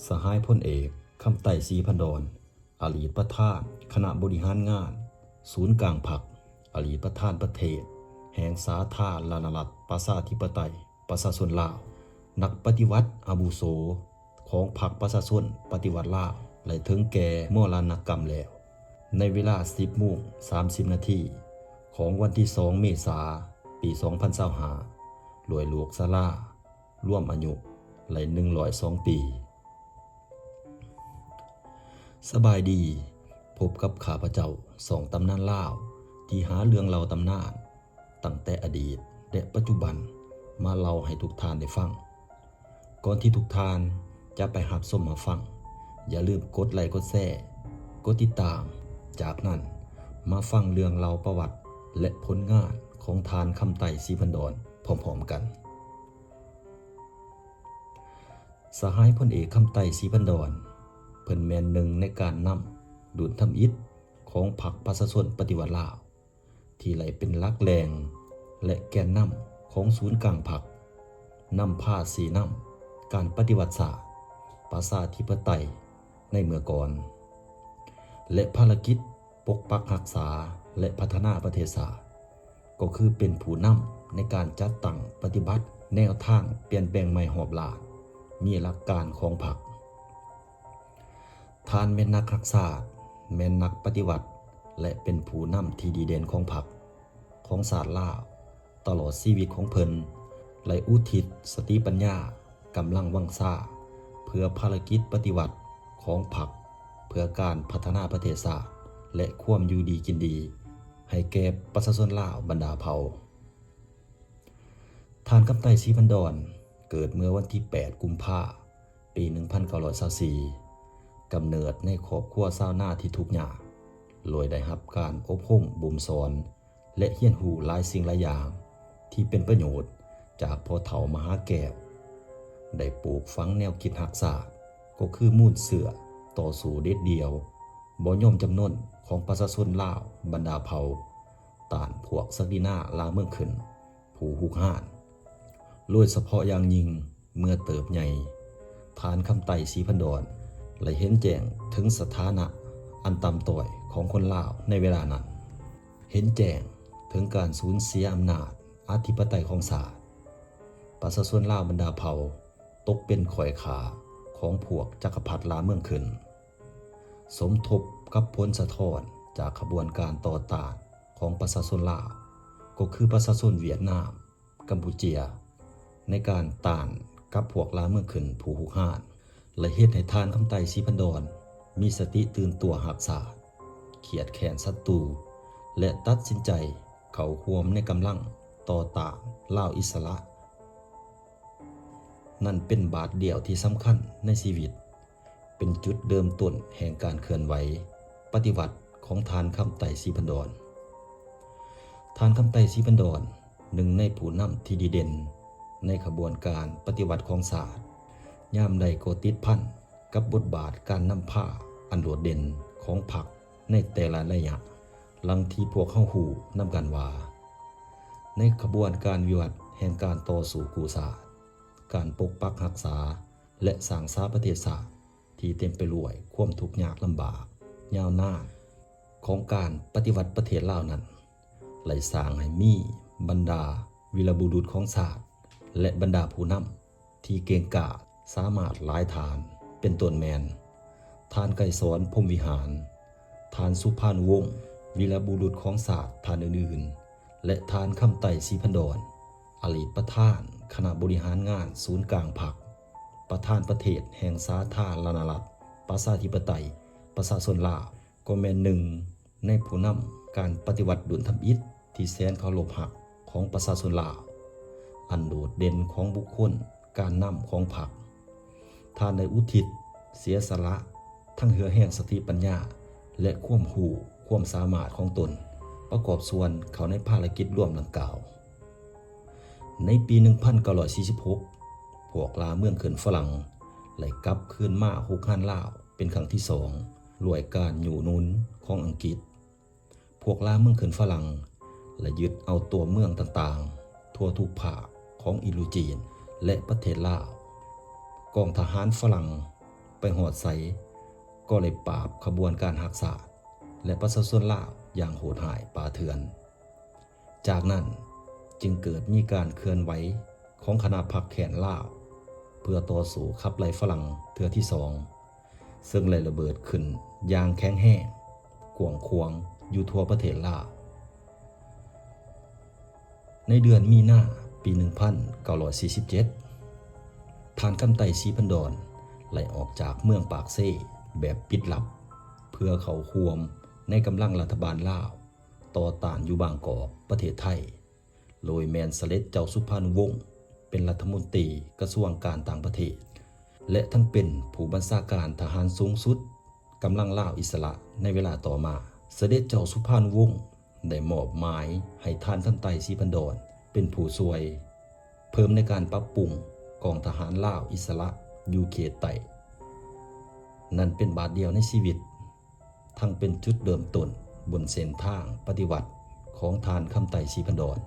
สหายพลเอกคำไต่ศรีพันดรอดีตประธานคณะบริหารงานศูนย์กลางพรรคอดีตประธานประเทศแห่งสาธารณรัฐประชาธิปไตยประชาชนลาวนักปฏิวัติอาวุโสของพรรคประชาชนปฏิวัติลาวและถึงแก่มรณกรรมแล้วในเวลา 10:30 นาทีของวันที่ 2 เมษายน ปี 2025รวยหลวกศาลาร่วมอายุไหล102 ปีสบายดีพบกับข้าพเจ้าสองตำนานลาวที่หาเรื่องเล่าตำนานตั้งแต่อดีตและปัจจุบันมาเล่าให้ทุกท่านได้ฟังก่อนที่ทุกท่านจะไปรับชมรับฟังอย่าลืมกดไลค์กดแชร์กดติดตามจากนั้นมาฟังเรื่องเล่าประวัติและผลงานของทานคำไต่ศรีพันดรพร้อมๆกันสหายพลเอกคำไต่ศรีพันดรเพิ่นแม่นหนึ่งในการนำดุลทำอิฐของพรรคประชาชนปฏิวัติลาวที่ไหลเป็นหลักแรงและแกนนำของศูนย์กลางพรรคนำพาสีนำการปฏิวัติศาสตร์ประชาธิปไตยในเมื่อก่อนและภารกิจปกปักรักษาและพัฒนาประเทศชาติก็คือเป็นผู้นำในการจัดตั้งปฏิบัติแนวทางเปลี่ยนแปลงใหม่หอบลาดมีหลักการของพรรคท่านแม่นนักรักษาแม่นนักปฏิวัติและเป็นผู้นำที่ดีเด่นของพรรคของศาสตร์ลาวตลอดชีวิตของเพิ่นและอุทิศสติปัญญากำลังวังซ่าเพื่อภารกิจปฏิวัติของพรรคเพื่อการพัฒนาประเทศชาติและความอยู่ดีกินดีให้แก่ประชาชนลาวบรรดาเผ่าท่านคำไต่ศรีพันดรเกิดเมื่อวันที่ 8 กุมภาพันธ์ ปี 1924กำเนิดในครอบครัวชาวนาที่ทุกข์ยากโดยได้รับการอบรมบ่มสอนและเรียนรู้หลายสิ่งหลายอย่างที่เป็นประโยชน์จากพ่อเฒ่ามหาแก้วได้ปลูกฝังแนวคิดรักษาก็คือมูลเสือต่อสู้เด็ดเดียวบ่ยอมจำนนของประชาชนลาวบรรดาเผ่าต้านพวกศักดินาลาเมืองขึ้นผู้หุกห้านโดยเฉพาะอย่างยิ่งเมื่อเติบใหญ่ทานคำไต่ศรีพันดรและเห็นแจ้งถึงสถานะอันต่ำต้อยของคนลาวในเวลานั้นเห็นแจ้งถึงการสูญเสียอำนาจอธิปไตยของศาสตร์ประชาชนลาวบรรดาเผ่าตกเป็นข่อยขาของพวกจักรพรรดิลาเมืองขึ้นสมทบกับผลสะท้อนจากขบวนการต่อต้านของประชาชนลาวก็คือประชาชนเวียดนามกัมพูเชียในการต้านกับพวกลาเมืองขึ้นผู้หุกห้านและเฮ็ดให้ทานคำไต่ศรีพันดรมีสติตื่นตัวรักษาเขียดแขนศัตรูและตัดสินใจเข้าร่วมในกำลังต่อต้านลาวอิสระนั่นเป็นบาทเดียวที่สำคัญในชีวิตเป็นจุดเริ่มต้นแห่งการเคลื่อนไหวปฏิวัติของทานคำไต่ศรีพันดรทานคำไต่ศรีพันดรหนึ่งในผู้นำที่ดีเด่นในขบวนการปฏิวัติของศาสตร์ยามใดก็ติดพันกับบทบาทการนำพาอันโดดเด่นของพรรคในแต่ละระยะลังที่พวกเข้าหูนำกันว่าในขบวนการวิวัฒน์แห่งการต่อสู้กู้ศาสตร์การปกปักรักษาและสร้างสร้างประเทศศาสตร์ที่เต็มไปด้วยความทุกข์ยากลำบากยาวนานของการปฏิวัติประเทศลาวนั้นไหลสร้างให้มีบรรดาวีรบุรุษของศาสตร์และบรรดาผู้นำที่เก่งกาจสามารถหลายฐานเป็นต้นแมนทานไก่สอนพรหมวิหารทานสุภานุวงศ์วีรบุรุษของศาสตร์ทานอื่นๆและทานคำไต่ศรีพันดรอดีตประธานคณะบริหารงานศูนย์กลางพรรคประธานประเทศแห่งสาธารณรัฐประชาธิปไตยประชาชนลาวก็แม่นหนึ่งในผู้นำการปฏิวัติดุลทำอิฐที่แสนเคารพรักของประชาชนลาวอันโดดเด่นของบุคคลการนำของพรรคท่านได้อุทิศเสียสละทั้งเหือแห่งสติปัญญาและความรู้ความสามารถของตนประกอบส่วนเขาในภารกิจร่วมดังกล่าวในปี 1946 พวกลาเมืองขึ้นฝรั่งไหลกลับคืนมาหุกห้านลาวเป็นครั้งที่2รวยการอยู่นุนของอังกฤษพวกลาเมืองขึ้นฝรั่งและยึดเอาตัวเมืองต่างๆทั่วทุกภาคของอินโดจีนและประเทศลาวกองทหารฝรั่ง ไปหอดไสก็เลยปราบขบวนการหักษาและประชาชนลาวอย่างโหดหายป่าเถื่อนจากนั้นจึงเกิดมีการเคลื่อนไหวของคณะพรรคแขนลาวเพื่อต่อสู้ขับไล่ฝรั่งเทื่อที่สองซึ่งเลยระเบิดขึ้นอย่างแข็งแห้งกวางควงอยู่ทั่วประเทศลาวในเดือนมีนาปี 1947 ทานคำไต่ศรีพันดรไหลออกจากเมืองปากเซ่แบบปิดลับเพื่อเข้าร่วมในกำลังรัฐบาลลาวต่อต้านอยู่บางกอกประเทศไทยโดยแมนเสด็จเจ้าสุภานุวงศ์เป็นรัฐมนตรีกระทรวงการต่างประเทศและทั้งเป็นผู้บัญชาการทหารสูงสุดกำลังลาวอิสระในเวลาต่อมาเสด็จเจ้าสุภานุวงศ์ได้มอบหมายให้ทานคำไต่ศรีพันดรเป็นผู้ช่วยเพิ่มในการปรับปรุงกองทหารลาวอิสระอยู่เขตใต้นั่นเป็นบาทเดียวในชีวิตทั้งเป็นจุดเริ่มต้นบนเส้นทางปฏิวัติของทานคำไต่ศรีพันดร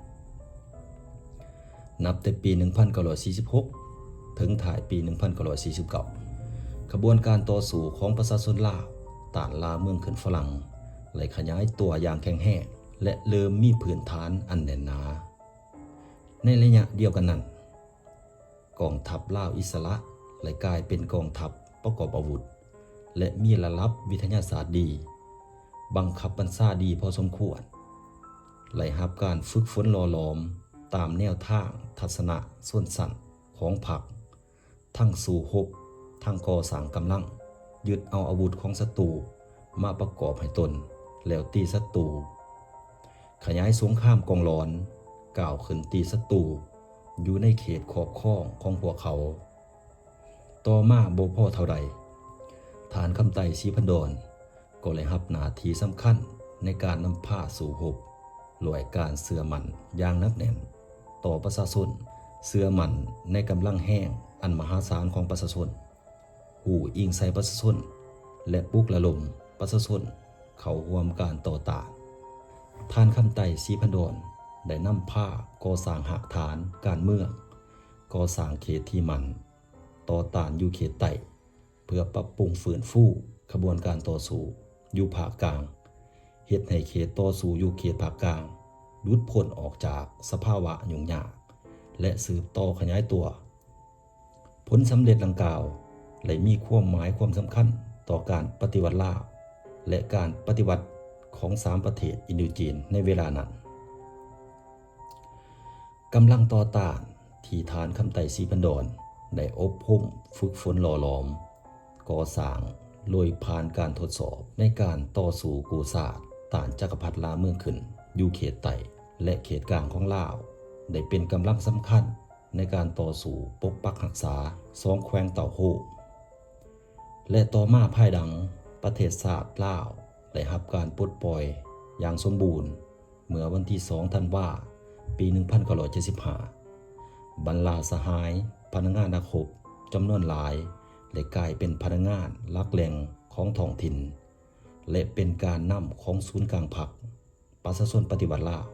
นับแต่ปี 1946 ถึงถ่ายปี 1949 ขบวนการต่อสู้ของประชาชนลาวต้านลาเมืองขึ้นฝรั่งไหลขยายตัวอย่างแข็งแรงและเริ่มมีพื้นฐานอันแน่นหนาในระยะเดียวกันนั้นกองทัพลาวอิสระไหลกลายเป็นกองทัพประกอบอาวุธและมีระดับวิทยาศาสตร์ดีบังคับบัญชาดีพอสมควรไหลรับการฝึกฝนหล่อหลอมตามแนวทางทัศนะส่วนสั้นของพรรคทั้งสู่รบทั้งก่อสร้างกำลังยึดเอาอาวุธของศัตรูมาประกอบให้ตนแล้วตีศัตรูขยายสงครามกองร้อนก้าวขึ้นตีศัตรูอยู่ในเขตขอบครองของพวกเขาต่อมาบ่พอเท่าใดฐานคำไต่ศรีพันดรก็เลยรับหน้าที่สำคัญในการนำพาสู่รบรวยการเชื่อมั่นอย่างนักแน่นต่อประชาชนเชื่อมั่นในกำลังแห้งอันมหาศาลของประชาชนหูอิงใส่ประชาชนและปลุกระดมประชาชนเข้าร่วมการต่อต้านทานคำไต่ศรีพันดรได้นำพาก่อสร้างหากฐานการเมืองก่อสร้างเขตที่มันต่อต้านอยู่เขตใต้เพื่อปรับปรุงฟื้นฟูขบวนการต่อสู้อยู่ภาคกลางเฮ็ดให้เขตต่อสู้อยู่เขตภาคกลางหลุดพ้นออกจากสภาวะยุ่งยากและสืบต่อขยายตัวผลสำเร็จดังกล่าวเลยมีความหมายความสำคัญต่อการปฏิวัติลาวและการปฏิวัติของ3ประเทศอินโดจีนในเวลานั้นกำลังต่อต้านที่ฐานคำไต่ศรีพันดรได้อบรมฝึกฝนหล่อหลอมก่อสร้างโดยผ่านการทดสอบในการต่อสู้กู้ชาติต้านจักรพรรดิลาเมืองขึ้นอยู่เขตใต้และเขตกลางของลาวได้เป็นกำลังสำคัญในการต่อสู้ปกปักรักษา2แขวงเต่าโฮและต่อมาภายหลังประเทศชาติลาวได้รับการปลดปล่อยอย่างสมบูรณ์เมื่อวันที่2 ธันวาคมปี 1975 บรรดาสหายพนักงานนักรบจำนวนหลายได้กลายเป็นพนักงานหลักแหล่งของท้องถิ่นและเป็นการนำของศูนย์กลางพรรคประชาชนปฏิวัติลาว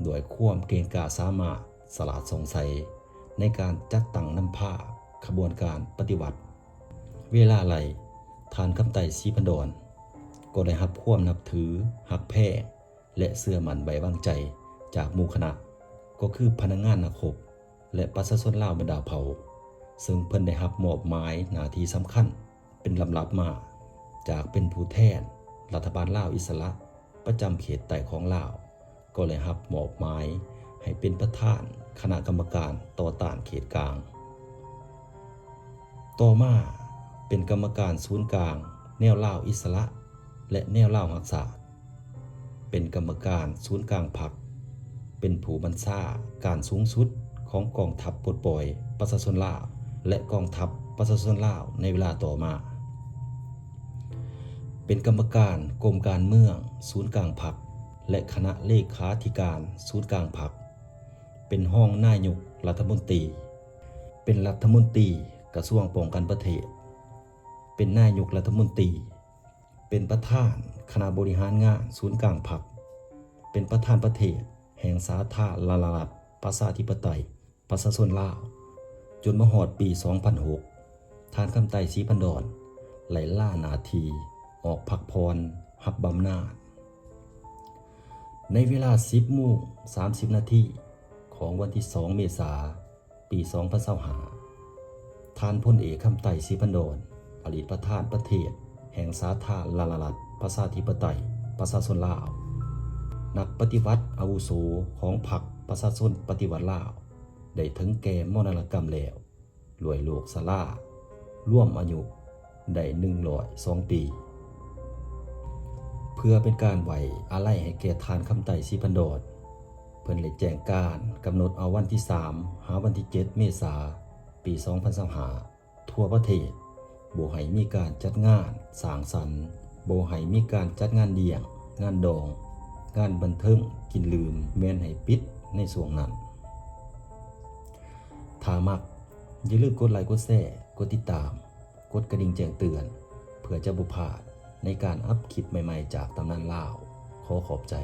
ด้วยความเก่งกาจสามารถสลาดสงสัยในการจัดตั้งนำพาขบวนการปฏิวัติเวลาไหลทานคำไต่ศรีพันดรก็ได้รับความนับถือฮักแพ้และเชื่อมั่นไว้วางใจจากหมู่คณะก็คือพนักงานนักรบและประชาชนลาวบรรดาเผ่าซึ่งเพิ่นได้รับมอบหมายหน้าที่สำคัญเป็นลำดับมาจากเป็นผู้แทนรัฐบาลลาวอิสระประจำเขตใต้ของลาวก็เลยรับมอบหมายให้เป็นประธานคณะกรรมการต่อต้านเขตกลางต่อมาเป็นกรรมการศูนย์กลางแนวลาวอิสระและแนวลาวรักษาเป็นกรรมการศูนย์กลางพรรคเป็นผู้บัญชาการสูงสุดของกองทัพปลดปล่อยประชาชนลาวและกองทัพประชาชนลาวในเวลาต่อมาเป็นกรรมการกรมการเมืองศูนย์กลางพรรคและคณะเลขาธิการศูนย์กลางพรรคเป็นห้องนายกรัฐมนตรีเป็นรัฐมนตรีกระทรวงป้องกันประเทศเป็นนายกรัฐมนตรีเป็นประธานคณะบริหารงานศูนย์กลางพรรคเป็นประธานประเทศแห่งสาธารณรัฐประชาธิปไตยประชาชนลาวจนมาฮอดปี 2006 ทานคำไต่ศรีพันดรไหลล่านาทีออกพักพรหับบำนาจในเวลา 10:30 นาทีของวันที่ 2 เมษายน ปี 2025ท่านพลเอกคำไต่ศรีพันดรอดีตประธานประเทศแห่งสาธารณรัฐประชาธิปไตยประชาชนลาวนักปฏิวัติอาวุโสของพรรคประชาชนปฏิวัติลาวได้ถึงแก่มรณกรรมแล้วรวยโลกสลาร่วมอายุได้102 ปี เพื่อเป็นการไว้อาลัยให้แก่ทานคำไต่ศรีพันดรเพิ่นเลยแจ้งการกำหนดเอาวันที่ 3 หาวันที่ 7 เมษายน ปี 2025ทั่วประเทศบ่ให้มีการจัดงานสร้างสรรค์บ่ให้มีการจัดงานเลี้ยงงานดองงานบันเทิงกินลืมแม่นให้ปิดในช่วงนั้นถ้ามักอย่าลืมกดไลค์กดแชร์กดติดตามกดกระดิ่งแจ้งเตือนเพื่อจะบ่พลาดในการอัปคลิปใหม่ๆจากตำนานลาวขอขอบใจ